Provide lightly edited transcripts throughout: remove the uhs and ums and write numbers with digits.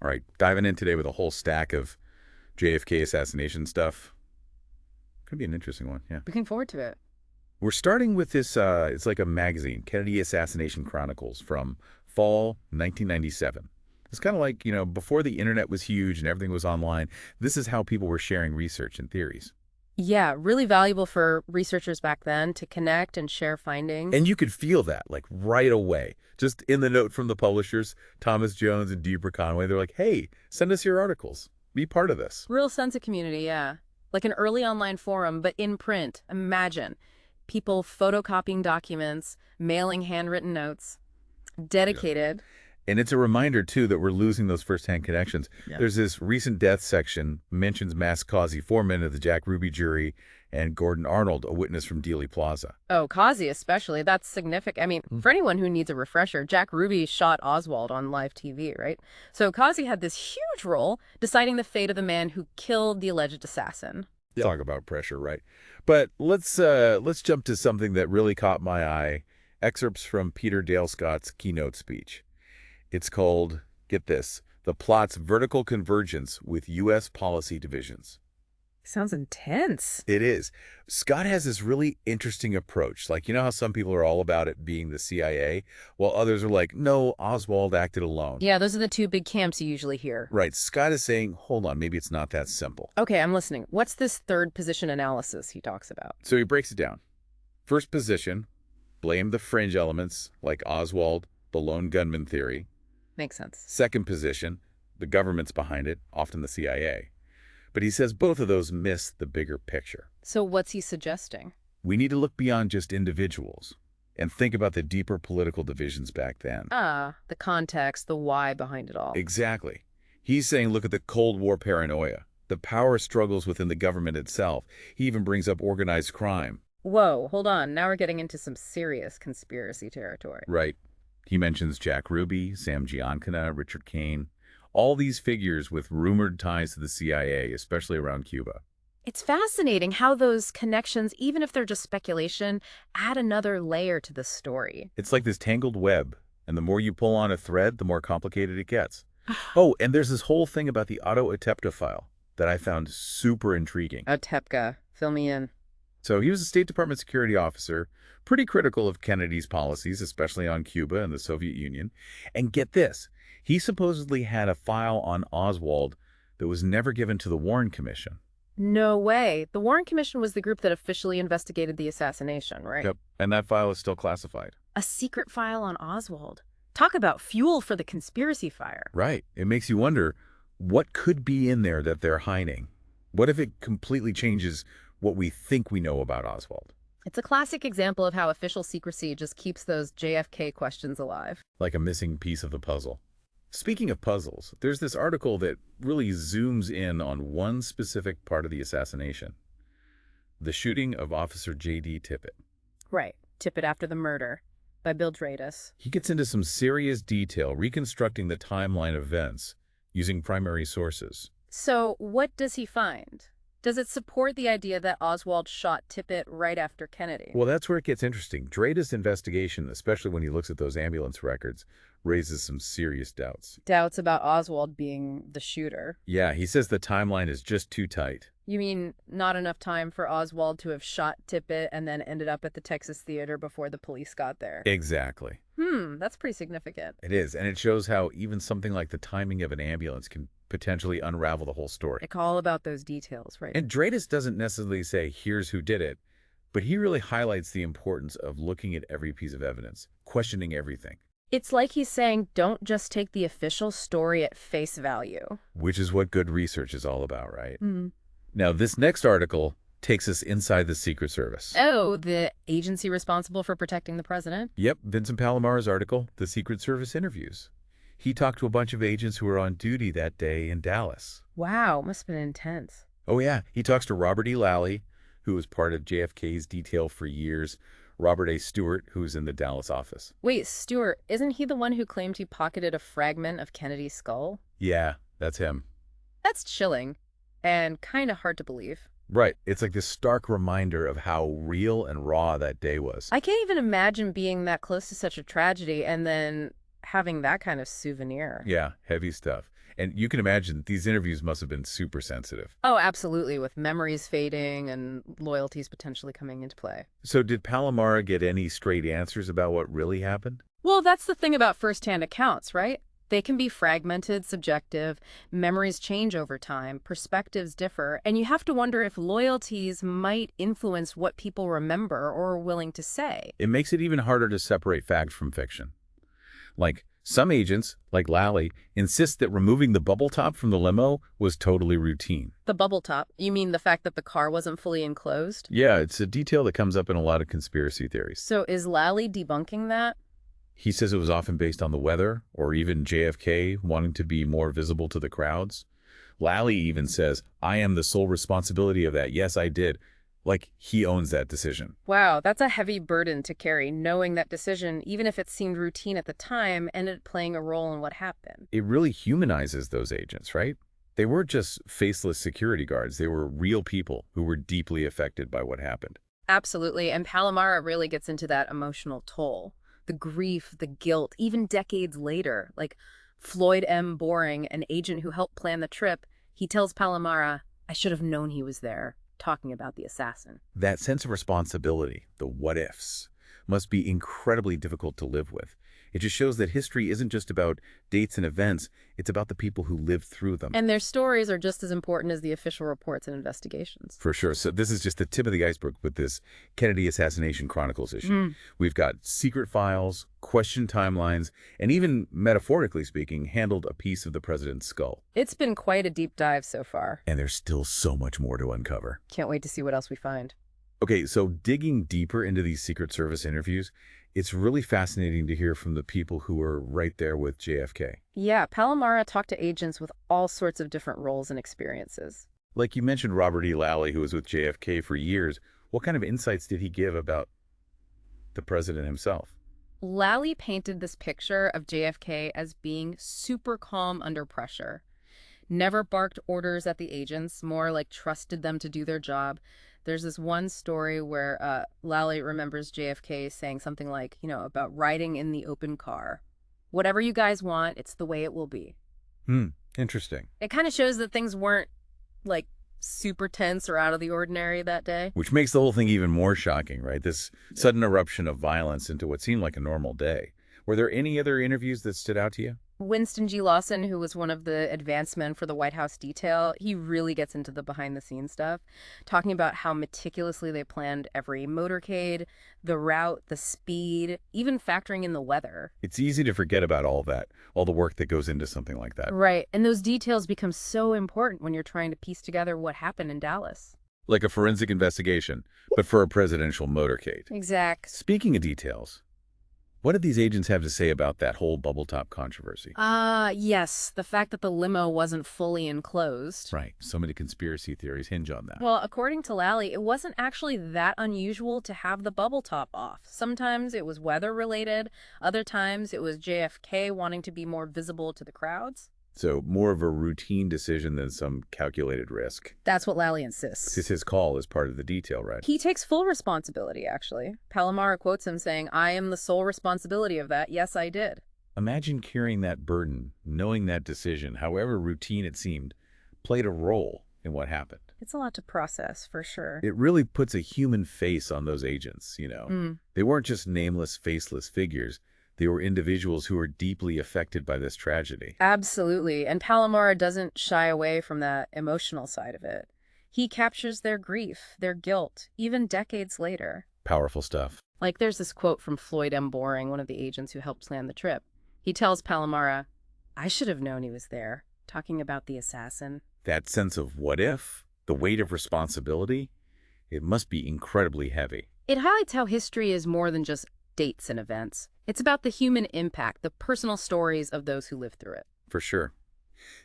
All right, diving in today with a whole stack of JFK assassination stuff. Could be an interesting one, yeah. Looking forward to it. We're starting with this, it's like a magazine, Kennedy Assassination Chronicles from fall 1997. It's kind of like, before the internet was huge and everything was online, this is how people were sharing research and theories. Yeah, really valuable for researchers back then to connect and share findings. And you could feel that, like, right away. Just in the note from the publishers, Thomas Jones and Deborah Conway, they're like, hey, send us your articles. Be part of this. Real sense of community, yeah. Like an early online forum, but in print. Imagine. People photocopying documents, mailing handwritten notes. Dedicated. Yeah. And it's a reminder, too, that we're losing those first-hand connections. Yeah. There's this recent death section, mentions Mass Causey, foreman of the Jack Ruby jury, and Gordon Arnold, a witness from Dealey Plaza. Oh, Causey especially. That's significant. I mean, for anyone who needs a refresher, Jack Ruby shot Oswald on live TV, right? So Causey had this huge role deciding the fate of the man who killed the alleged assassin. Yeah. Talk about pressure, right? But let's jump to something that really caught my eye. Excerpts from Peter Dale Scott's keynote speech. It's called, get this, The Plot's Vertical Convergence with U.S. Policy Divisions. Sounds intense. It is. Scott has this really interesting approach. Like, you know how some people are all about it being the CIA, while others are like, no, Oswald acted alone. Yeah, those are the two big camps you usually hear. Right. Scott is saying, hold on, maybe it's not that simple. Okay, I'm listening. What's this third position analysis he talks about? So he breaks it down. First position, blame the fringe elements like Oswald, the lone gunman theory. Makes sense. Second position, the government's behind it, often the CIA. But he says both of those miss the bigger picture. So what's he suggesting? We need to look beyond just individuals and think about the deeper political divisions back then. The context, the why behind it all. Exactly. He's saying look at the Cold War paranoia, the power struggles within the government itself. He even brings up organized crime. Whoa, hold on. Now we're getting into some serious conspiracy territory. Right. He mentions Jack Ruby, Sam Giancana, Richard Kane, all these figures with rumored ties to the CIA, especially around Cuba. It's fascinating how those connections, even if they're just speculation, add another layer to the story. It's like this tangled web, and the more you pull on a thread, the more complicated it gets. Oh, and there's this whole thing about the Otto Otepka file that I found super intriguing. Otepka, fill me in. So he was a State Department security officer, pretty critical of Kennedy's policies, especially on Cuba and the Soviet Union. And get this, he supposedly had a file on Oswald that was never given to the Warren Commission. No way. The Warren Commission was the group that officially investigated the assassination, right? Yep, and that file is still classified. A secret file on Oswald. Talk about fuel for the conspiracy fire. Right. It makes you wonder, what could be in there that they're hiding? What if it completely changes what we think we know about Oswald? It's a classic example of how official secrecy just keeps those JFK questions alive. Like a missing piece of the puzzle. Speaking of puzzles, there's this article that really zooms in on one specific part of the assassination. The shooting of Officer J.D. Tippit. Right. Tippit after the murder by Bill Dratus. He gets into some serious detail reconstructing the timeline of events using primary sources. So what does he find? Does it support the idea that Oswald shot Tippit right after Kennedy? Well, that's where it gets interesting. Dratus' investigation, especially when he looks at those ambulance records, raises some serious doubts. Doubts about Oswald being the shooter? Yeah, he says the timeline is just too tight. You mean not enough time for Oswald to have shot Tippit and then ended up at the Texas Theater before the police got there? Exactly. That's pretty significant. It is, and it shows how even something like the timing of an ambulance can potentially unravel the whole story. It's all about those details, right? And Dratus doesn't necessarily say, here's who did it, but he really highlights the importance of looking at every piece of evidence, questioning everything. It's like he's saying, don't just take the official story at face value. Which is what good research is all about, right? Now, this next article takes us inside the Secret Service. Oh, the agency responsible for protecting the president? Yep, Vincent Palomare's article, The Secret Service Interviews. He talked to a bunch of agents who were on duty that day in Dallas. Wow, must have been intense. Oh, yeah. He talks to Robert E. Lally, who was part of JFK's detail for years, Robert A. Stewart, who was in the Dallas office. Wait, Stewart, isn't he the one who claimed he pocketed a fragment of Kennedy's skull? Yeah, that's him. That's chilling and kind of hard to believe. Right. It's like this stark reminder of how real and raw that day was. I can't even imagine being that close to such a tragedy and then having that kind of souvenir. Yeah, heavy stuff. And you can imagine that these interviews must have been super sensitive. Oh, absolutely, with memories fading and loyalties potentially coming into play. So did Palomara get any straight answers about what really happened? Well, that's the thing about firsthand accounts, right? They can be fragmented, subjective, memories change over time, perspectives differ, and you have to wonder if loyalties might influence what people remember or are willing to say. It makes it even harder to separate fact from fiction. Like, some agents, like Lally, insist that removing the bubble top from the limo was totally routine. The bubble top, you mean the fact that the car wasn't fully enclosed? Yeah, it's a detail that comes up in a lot of conspiracy theories. So is Lally debunking that? He says it was often based on the weather, or even JFK wanting to be more visible to the crowds. Lally even says, I am the sole responsibility of that. Yes, I did. Like, he owns that decision. Wow, that's a heavy burden to carry, knowing that decision, even if it seemed routine at the time, ended up playing a role in what happened. It really humanizes those agents, right? They weren't just faceless security guards. They were real people who were deeply affected by what happened. Absolutely, and Palomara really gets into that emotional toll. The grief, the guilt, even decades later, like Floyd M. Boring, an agent who helped plan the trip, he tells Palomara, I should have known he was there, talking about the assassin. That sense of responsibility, the what-ifs, must be incredibly difficult to live with. It just shows that history isn't just about dates and events, it's about the people who lived through them. And their stories are just as important as the official reports and investigations. For sure. So this is just the tip of the iceberg with this Kennedy Assassination Chronicles issue. We've got secret files, questioned timelines, and even, metaphorically speaking, handled a piece of the president's skull. It's been quite a deep dive so far. And there's still so much more to uncover. Can't wait to see what else we find. Okay, so digging deeper into these Secret Service interviews, it's really fascinating to hear from the people who were right there with JFK. Yeah, Palomara talked to agents with all sorts of different roles and experiences. Like you mentioned Robert E. Lally, who was with JFK for years. What kind of insights did he give about the president himself? Lally painted this picture of JFK as being super calm under pressure. Never barked orders at the agents, more like trusted them to do their job. There's this one story where Lally remembers JFK saying something like, about riding in the open car. Whatever you guys want, it's the way it will be. Interesting. It kind of shows that things weren't, like, super tense or out of the ordinary that day. Which makes the whole thing even more shocking, right? This sudden eruption of violence into what seemed like a normal day. Were there any other interviews that stood out to you? Winston G. Lawson, who was one of the advance men for the White House detail, he really gets into the behind-the-scenes stuff, talking about how meticulously they planned every motorcade, the route, the speed, even factoring in the weather. It's easy to forget about all that, all the work that goes into something like that. Right, and those details become so important when you're trying to piece together what happened in Dallas. Like a forensic investigation, but for a presidential motorcade. Exact. Speaking of details, what did these agents have to say about that whole bubble top controversy? Yes, the fact that the limo wasn't fully enclosed. Right. So many conspiracy theories hinge on that. Well, according to Lally, it wasn't actually that unusual to have the bubble top off. Sometimes it was weather-related. Other times it was JFK wanting to be more visible to the crowds. So more of a routine decision than some calculated risk. That's what Lally insists. This is his call as part of the detail, right? He takes full responsibility, actually. Palomara quotes him saying, I am the sole responsibility of that. Yes, I did. Imagine carrying that burden, knowing that decision, however routine it seemed, played a role in what happened. It's a lot to process, for sure. It really puts a human face on those agents, They weren't just nameless, faceless figures. They were individuals who were deeply affected by this tragedy. Absolutely. And Palomara doesn't shy away from that emotional side of it. He captures their grief, their guilt, even decades later. Powerful stuff. Like there's this quote from Floyd M. Boring, one of the agents who helped plan the trip. He tells Palomara, I should have known he was there, talking about the assassin. That sense of what if, the weight of responsibility, it must be incredibly heavy. It highlights how history is more than just dates and events. It's about the human impact, the personal stories of those who lived through it. For sure.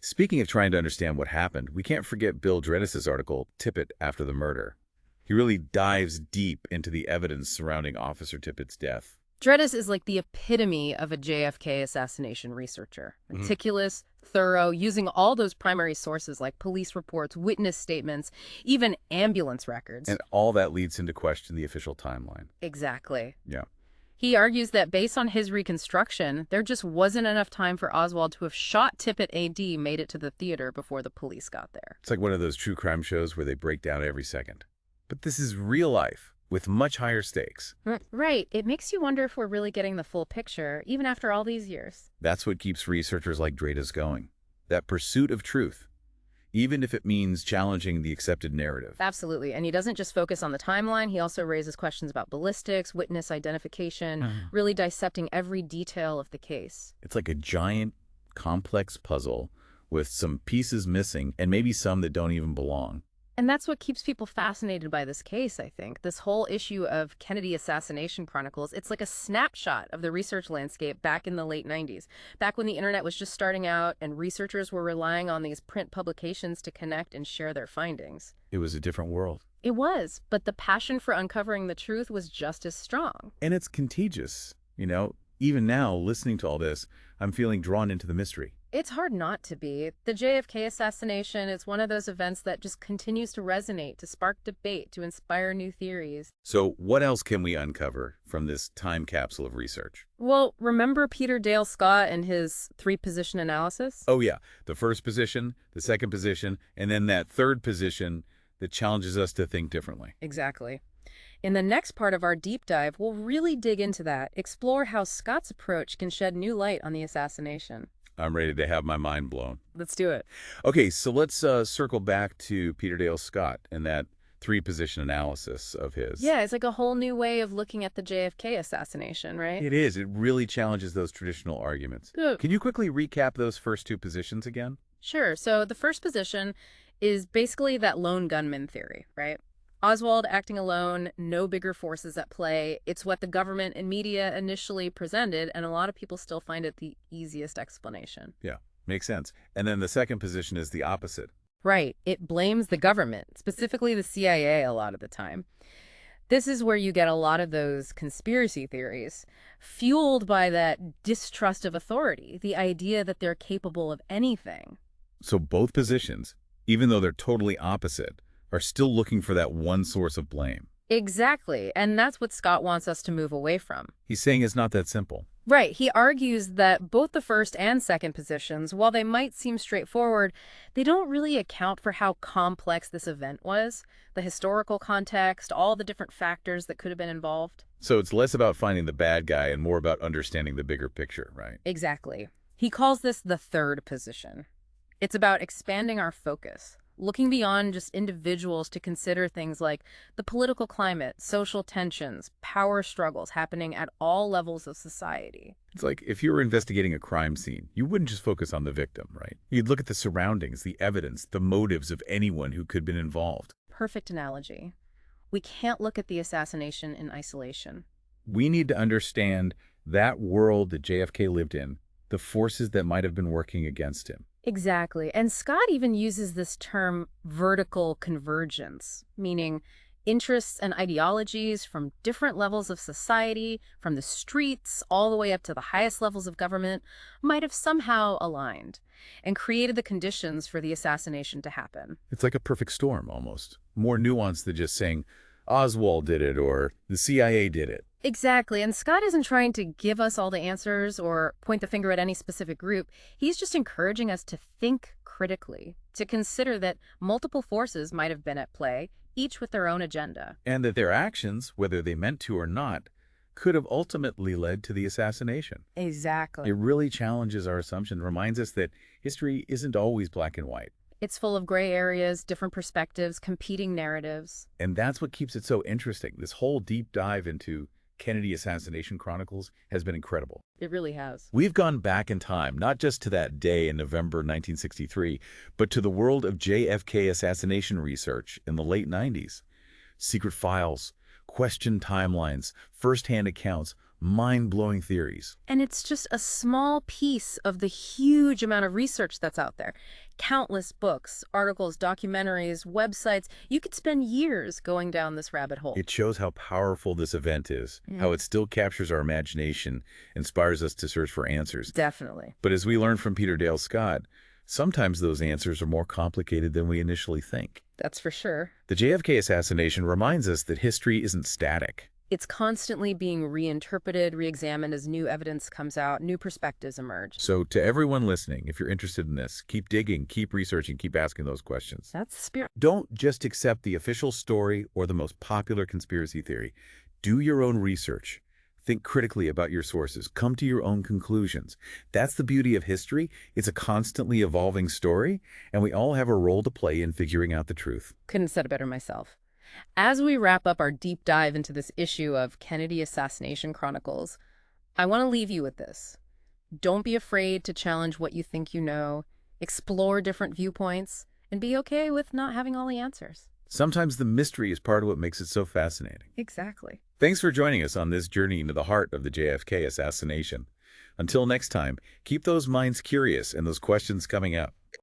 Speaking of trying to understand what happened, we can't forget Bill Dredis' article, Tippit After the Murder. He really dives deep into the evidence surrounding Officer Tippett's death. Dredis is like the epitome of a JFK assassination researcher. Meticulous, thorough, using all those primary sources like police reports, witness statements, even ambulance records. And all that leads him to question the official timeline. Exactly. Yeah. He argues that based on his reconstruction, there just wasn't enough time for Oswald to have shot Tippit AD made it to the theater before the police got there. It's like one of those true crime shows where they break down every second. But this is real life with much higher stakes. Right. It makes you wonder if we're really getting the full picture, even after all these years. That's what keeps researchers like Dreda's going. That pursuit of truth, even if it means challenging the accepted narrative. Absolutely. And he doesn't just focus on the timeline. He also raises questions about ballistics, witness identification, really dissecting every detail of the case. It's like a giant, complex puzzle with some pieces missing and maybe some that don't even belong. And that's what keeps people fascinated by this case, I think. This whole issue of Kennedy Assassination Chronicles, it's like a snapshot of the research landscape back in the late 90s, back when the internet was just starting out and researchers were relying on these print publications to connect and share their findings. It was a different world. It was, but the passion for uncovering the truth was just as strong. And it's contagious. Even now, listening to all this, I'm feeling drawn into the mystery. It's hard not to be. The JFK assassination is one of those events that just continues to resonate, to spark debate, to inspire new theories. So what else can we uncover from this time capsule of research? Well, remember Peter Dale Scott and his three-position analysis? Oh, yeah. The first position, the second position, and then that third position that challenges us to think differently. Exactly. In the next part of our deep dive, we'll really dig into that, explore how Scott's approach can shed new light on the assassination. I'm ready to have my mind blown. Let's do it. Okay, so let's circle back to Peter Dale Scott and that three-position analysis of his. Yeah, it's like a whole new way of looking at the JFK assassination, right? It is. It really challenges those traditional arguments. Good. Can you quickly recap those first two positions again? Sure. So the first position is basically that lone gunman theory, right? Oswald acting alone, no bigger forces at play. It's what the government and media initially presented, and a lot of people still find it the easiest explanation. Yeah, makes sense. And then the second position is the opposite. Right. It blames the government, specifically the CIA a lot of the time. This is where you get a lot of those conspiracy theories, fueled by that distrust of authority, the idea that they're capable of anything. So both positions, even though they're totally opposite, are still looking for that one source of blame. Exactly. And that's what Scott wants us to move away from. He's saying it's not that simple. Right. He argues that both the first and second positions, while they might seem straightforward, they don't really account for how complex this event was, the historical context, all the different factors that could have been involved. So it's less about finding the bad guy and more about understanding the bigger picture, right? Exactly. He calls this the third position. It's about expanding our focus, looking beyond just individuals to consider things like the political climate, social tensions, power struggles happening at all levels of society. It's like if you were investigating a crime scene, you wouldn't just focus on the victim, right? You'd look at the surroundings, the evidence, the motives of anyone who could have been involved. Perfect analogy. We can't look at the assassination in isolation. We need to understand that world that JFK lived in, the forces that might have been working against him. Exactly. And Scott even uses this term vertical convergence, meaning interests and ideologies from different levels of society, from the streets all the way up to the highest levels of government, might have somehow aligned and created the conditions for the assassination to happen. It's like a perfect storm, almost. More nuanced than just saying, Oswald did it or the CIA did it. Exactly. And Scott isn't trying to give us all the answers or point the finger at any specific group. He's just encouraging us to think critically, to consider that multiple forces might have been at play, each with their own agenda. And that their actions, whether they meant to or not, could have ultimately led to the assassination. Exactly. It really challenges our assumption, reminds us that history isn't always black and white. It's full of gray areas, different perspectives, competing narratives. And that's what keeps it so interesting. This whole deep dive into Kennedy Assassination Chronicles has been incredible. It really has. We've gone back in time, not just to that day in November 1963, but to the world of JFK assassination research in the late 90s. Secret files, questioned timelines, first-hand accounts, mind-blowing theories. And it's just a small piece of the huge amount of research that's out there. Countless books, articles, documentaries, websites. You could spend years going down this rabbit hole. It shows how powerful this event is, how it still captures our imagination, inspires us to search for answers. Definitely. But as we learned from Peter Dale Scott, sometimes those answers are more complicated than we initially think. That's for sure. The JFK assassination reminds us that history isn't static. It's constantly being reinterpreted, re-examined as new evidence comes out, new perspectives emerge. So to everyone listening, if you're interested in this, keep digging, keep researching, keep asking those questions. That's the spirit. Don't just accept the official story or the most popular conspiracy theory. Do your own research. Think critically about your sources. Come to your own conclusions. That's the beauty of history. It's a constantly evolving story, and we all have a role to play in figuring out the truth. Couldn't have said it better myself. As we wrap up our deep dive into this issue of Kennedy Assassination Chronicles, I want to leave you with this. Don't be afraid to challenge what you think you know, explore different viewpoints, and be okay with not having all the answers. Sometimes the mystery is part of what makes it so fascinating. Exactly. Thanks for joining us on this journey into the heart of the JFK assassination. Until next time, keep those minds curious and those questions coming up.